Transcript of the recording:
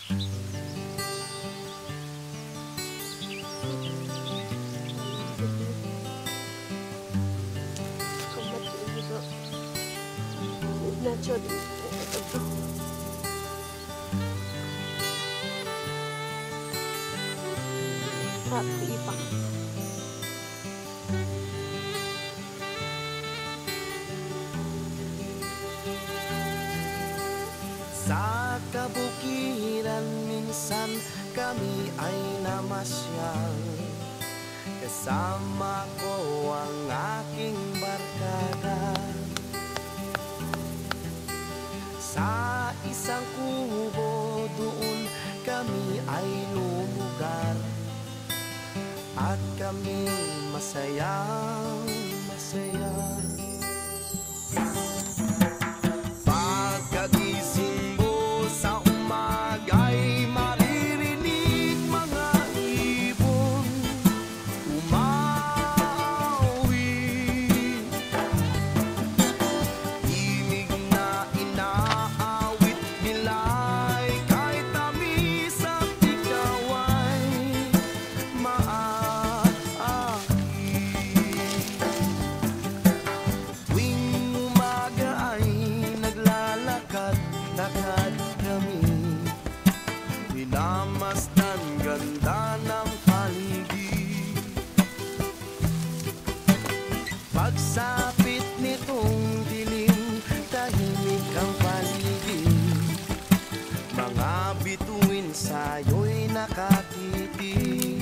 Nacho, ipang. Sa kabukiran minsan kami ay namasyal, kasama ko ang aking barkada. Sa isang kubo doon kami ay lumugar, at kami masayang masaya. Pagkagising mo sa umaga'y maririnig mga ibon umawi, himig na inaawit nila'y kahit tamis at ikaw ay maaari. Tuwing umaga ay naglalakad-lakad kami, minamasdan ganda ng paligid. Pagsapit nitong dilim, tahimik ang paligid, mga bituin sa'yo'y nakatitig.